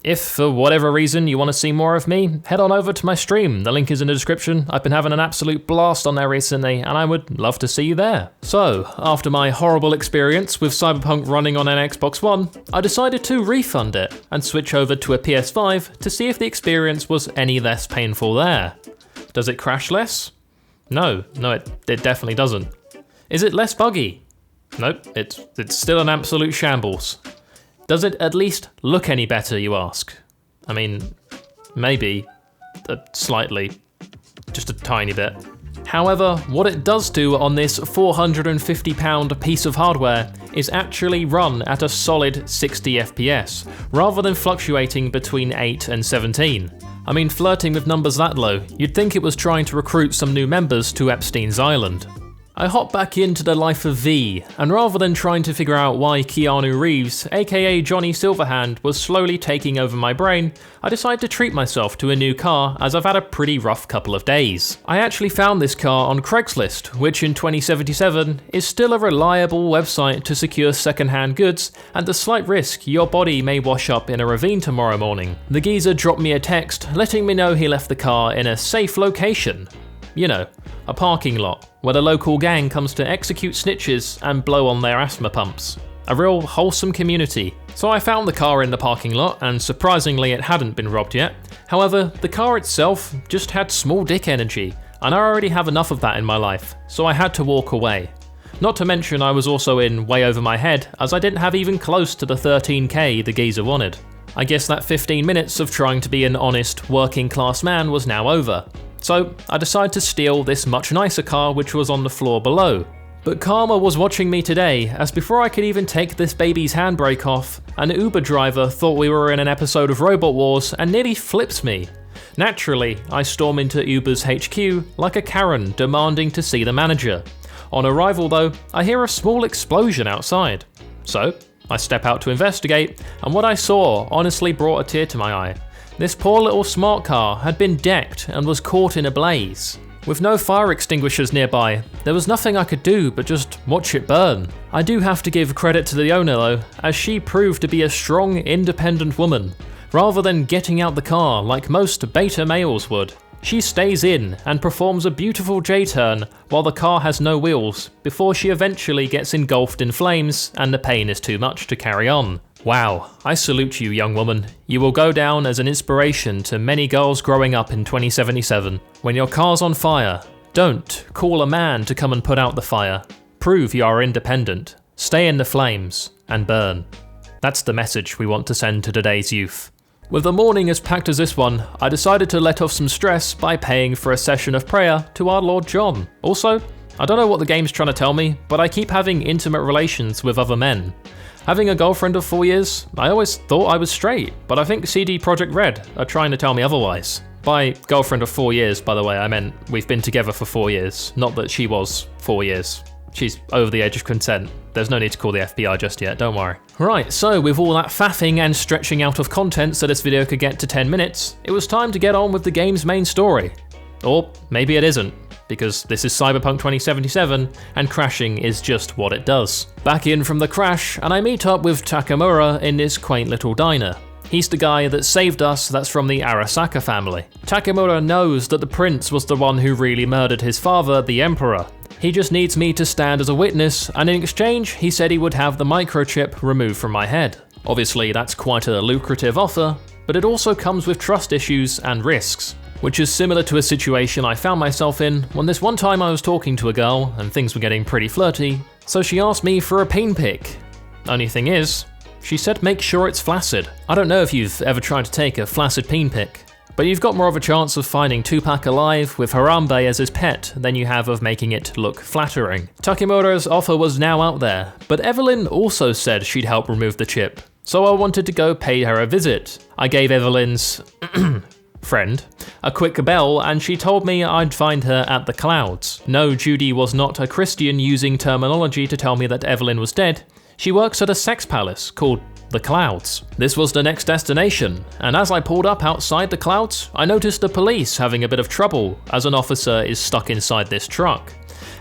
If, for whatever reason, you want to see more of me, head on over to my stream. The link is in the description. I've been having an absolute blast on there recently, and I would love to see you there. So, after my horrible experience with Cyberpunk running on an Xbox One, I decided to refund it and switch over to a PS5 to see if the experience was any less painful there. Does it crash less? No, it definitely doesn't. Is it less buggy? Nope, it's still an absolute shambles. Does it at least look any better, you ask? I mean, maybe, slightly, just a tiny bit. However, what it does do on this £450 piece of hardware is actually run at a solid 60 FPS, rather than fluctuating between 8 and 17. I mean, flirting with numbers that low, you'd think it was trying to recruit some new members to Epstein's Island. I hop back into the life of V, and rather than trying to figure out why Keanu Reeves, aka Johnny Silverhand, was slowly taking over my brain, I decide to treat myself to a new car as I've had a pretty rough couple of days. I actually found this car on Craigslist, which in 2077 is still a reliable website to secure second-hand goods and the slight risk your body may wash up in a ravine tomorrow morning. The geezer dropped me a text letting me know he left the car in a safe location. You know, a parking lot where the local gang comes to execute snitches and blow on their asthma pumps. A real wholesome community. So I found the car in the parking lot, and surprisingly it hadn't been robbed yet. However, the car itself just had small dick energy, and I already have enough of that in my life, so I had to walk away. Not to mention I was also in way over my head, as I didn't have even close to the 13k the geezer wanted. I guess that 15 minutes of trying to be an honest, working class man was now over. So I decided to steal this much nicer car which was on the floor below. But karma was watching me today, as before I could even take this baby's handbrake off, an Uber driver thought we were in an episode of Robot Wars and nearly flips me. Naturally, I storm into Uber's HQ like a Karen demanding to see the manager. On arrival though, I hear a small explosion outside. So I step out to investigate, and what I saw honestly brought a tear to my eye. This poor little smart car had been decked and was caught in a blaze. With no fire extinguishers nearby, there was nothing I could do but just watch it burn. I do have to give credit to the owner though, as she proved to be a strong, independent woman, rather than getting out the car like most beta males would. She stays in and performs a beautiful J-turn while the car has no wheels, before she eventually gets engulfed in flames and the pain is too much to carry on. Wow, I salute you, young woman. You will go down as an inspiration to many girls growing up in 2077. When your car's on fire, don't call a man to come and put out the fire. Prove you are independent, stay in the flames, and burn. That's the message we want to send to today's youth. With a morning as packed as this one, I decided to let off some stress by paying for a session of prayer to our Lord John. Also, I don't know what the game's trying to tell me, but I keep having intimate relations with other men. Having a girlfriend of 4 years, I always thought I was straight, but I think CD Projekt Red are trying to tell me otherwise. By girlfriend of 4 years, by the way, I meant we've been together for 4 years, not that she was 4 years. She's over the age of consent. There's no need to call the FBI just yet, don't worry. Right, so with all that faffing and stretching out of content so this video could get to 10 minutes, it was time to get on with the game's main story. Or maybe it isn't, because this is Cyberpunk 2077, and crashing is just what it does. Back in from the crash, and I meet up with Takamura in this quaint little diner. He's the guy that saved us that's from the Arasaka family. Takamura knows that the prince was the one who really murdered his father, the Emperor. He just needs me to stand as a witness, and in exchange, he said he would have the microchip removed from my head. Obviously, that's quite a lucrative offer, but it also comes with trust issues and risks, which is similar to a situation I found myself in when this one time I was talking to a girl and things were getting pretty flirty, so she asked me for a peen pic. Only thing is, she said make sure it's flaccid. I don't know if you've ever tried to take a flaccid peen pic, but you've got more of a chance of finding Tupac alive with Harambe as his pet than you have of making it look flattering. Takemura's offer was now out there, but Evelyn also said she'd help remove the chip, so I wanted to go pay her a visit. I gave Evelyn's friend a quick bell and she told me I'd find her at the Clouds. No, Judy was not a Christian using terminology to tell me that Evelyn was dead. She works at a sex palace called the Clouds. This was the next destination, and as I pulled up outside the Clouds, I noticed the police having a bit of trouble as an officer is stuck inside this truck.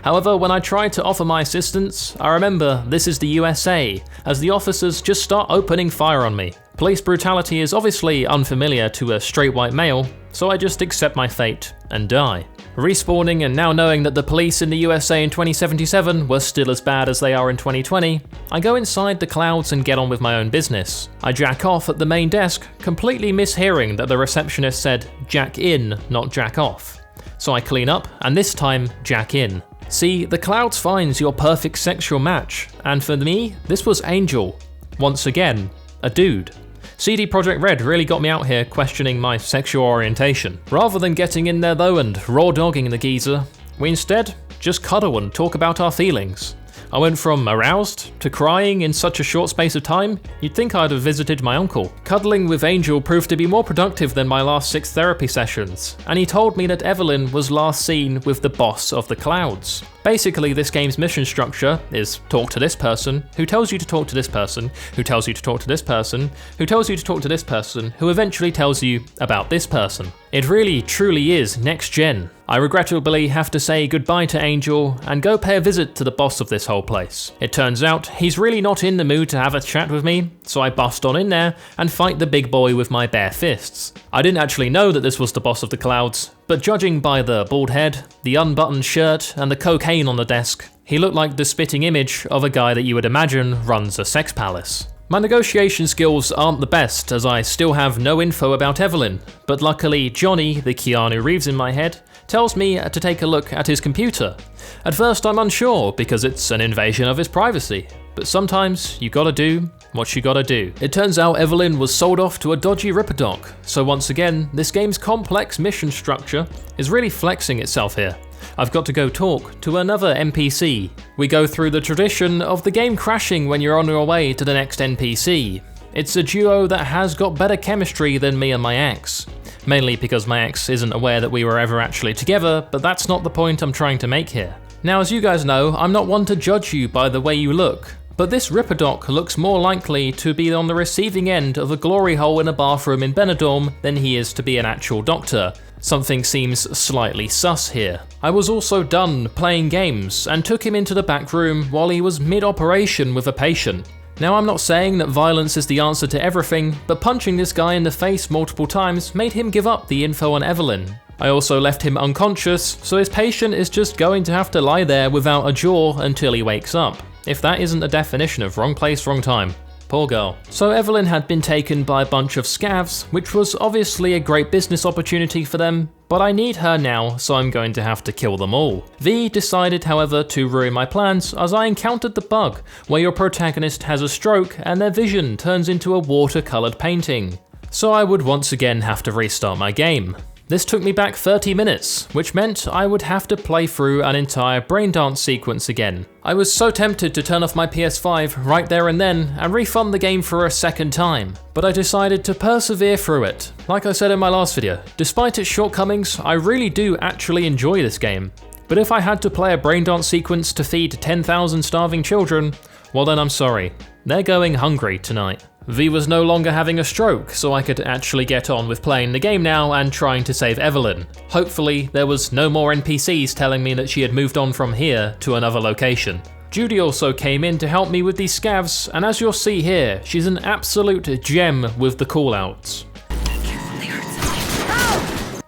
However, when I tried to offer my assistance, I remember this is the USA, as the officers just start opening fire on me. Police brutality is obviously unfamiliar to a straight white male, so I just accept my fate and die. Respawning and now knowing that the police in the USA in 2077 were still as bad as they are in 2020, I go inside the clouds and get on with my own business. I jack off at the main desk, completely mishearing that the receptionist said jack in, not jack off. So I clean up, and this time jack in. See, the clouds finds your perfect sexual match, and for me, this was Angel. Once again, a dude. CD Projekt Red really got me out here questioning my sexual orientation. Rather than getting in there though and raw dogging the geezer, we instead just cuddle and talk about our feelings. I went from aroused to crying in such a short space of time, you'd think I'd have visited my uncle. Cuddling with Angel proved to be more productive than my last 6 therapy sessions, and he told me that Evelyn was last seen with the boss of the clouds. Basically, this game's mission structure is talk to this person, who tells you to talk to this person, who tells you to talk to this person, who tells you to talk to this person, who eventually tells you about this person. It really, truly is next gen. I regrettably have to say goodbye to Angel and go pay a visit to the boss of this whole place. It turns out he's really not in the mood to have a chat with me, so I bust on in there and fight the big boy with my bare fists. I didn't actually know that this was the boss of the clouds, but judging by the bald head, the unbuttoned shirt, and the cocaine on the desk, he looked like the spitting image of a guy that you would imagine runs a sex palace. My negotiation skills aren't the best, as I still have no info about Evelyn, but luckily Johnny, the Keanu Reeves in my head, tells me to take a look at his computer. At first I'm unsure, because it's an invasion of his privacy, but sometimes you gotta do what you gotta do. It turns out Evelyn was sold off to a dodgy ripperdoc, so once again, this game's complex mission structure is really flexing itself here. I've got to go talk to another NPC. We go through the tradition of the game crashing when you're on your way to the next NPC. It's a duo that has got better chemistry than me and my ex. Mainly because my ex isn't aware that we were ever actually together, but that's not the point I'm trying to make here. Now, as you guys know, I'm not one to judge you by the way you look, but this ripperdoc looks more likely to be on the receiving end of a glory hole in a bathroom in Benidorm than he is to be an actual doctor. Something seems slightly sus here. I was also done playing games and took him into the back room while he was mid-operation with a patient. Now, I'm not saying that violence is the answer to everything, but punching this guy in the face multiple times made him give up the info on Evelyn. I also left him unconscious, so his patient is just going to have to lie there without a jaw until he wakes up. If that isn't a definition of wrong place, wrong time. Poor girl. So Evelyn had been taken by a bunch of scavs, which was obviously a great business opportunity for them, but I need her now, so I'm going to have to kill them all. V decided, however, to ruin my plans as I encountered the bug, where your protagonist has a stroke and their vision turns into a watercolored painting. So I would once again have to restart my game. This took me back 30 minutes, which meant I would have to play through an entire brain dance sequence again. I was so tempted to turn off my PS5 right there and then and refund the game for a second time, but I decided to persevere through it. Like I said in my last video, despite its shortcomings, I really do actually enjoy this game. But if I had to play a brain dance sequence to feed 10,000 starving children, well then I'm sorry. They're going hungry tonight. V was no longer having a stroke, so I could actually get on with playing the game now and trying to save Evelyn. Hopefully, there was no more NPCs telling me that she had moved on from here to another location. Judy also came in to help me with these scavs, and as you'll see here, she's an absolute gem with the callouts.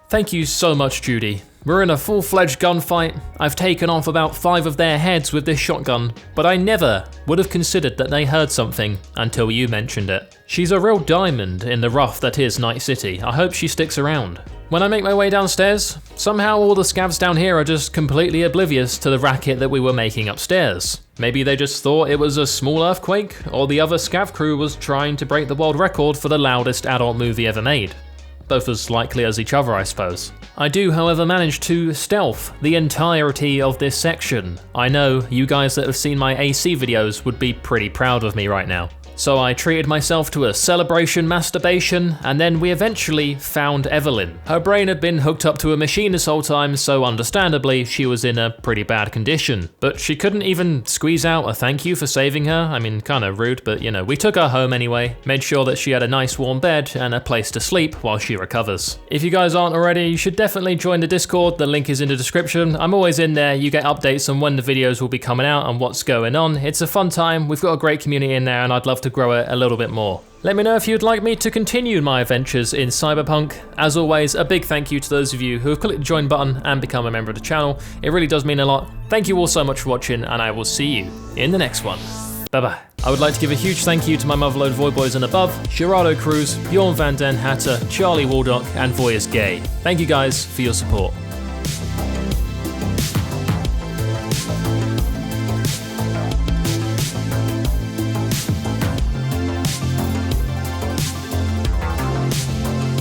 Thank you so much, Judy. We're in a full-fledged gunfight. I've taken off about 5 of their heads with this shotgun, but I never would have considered that they heard something until you mentioned it. She's a real diamond in the rough that is Night City. I hope she sticks around. When I make my way downstairs, somehow all the scavs down here are just completely oblivious to the racket that we were making upstairs. Maybe they just thought it was a small earthquake, or the other scav crew was trying to break the world record for the loudest adult movie ever made. Both as likely as each other, I suppose. I do, however, manage to stealth the entirety of this section. I know you guys that have seen my AC videos would be pretty proud of me right now. So I treated myself to a celebration masturbation, and then we eventually found Evelyn. Her brain had been hooked up to a machine this whole time, so understandably she was in a pretty bad condition. But she couldn't even squeeze out a thank you for saving her. I mean, kinda rude, but you know, we took her home anyway, made sure that she had a nice warm bed and a place to sleep while she recovers. If you guys aren't already, you should definitely join the Discord, the link is in the description. I'm always in there, you get updates on when the videos will be coming out and what's going on. It's a fun time, we've got a great community in there, and I'd love love to grow it a little bit more. Let me know if you'd like me to continue my adventures in Cyberpunk. As always, a big thank you to those of you who have clicked the join button and become a member of the channel. It really does mean a lot. Thank you all so much for watching, and I will see you in the next one. Bye-bye. I would like to give a huge thank you to my motherload Voiy Bois and above, Gerardo Cruz, Björn van den Hatter, Charlie Waldock, and Voiy is Gay. Thank you guys for your support.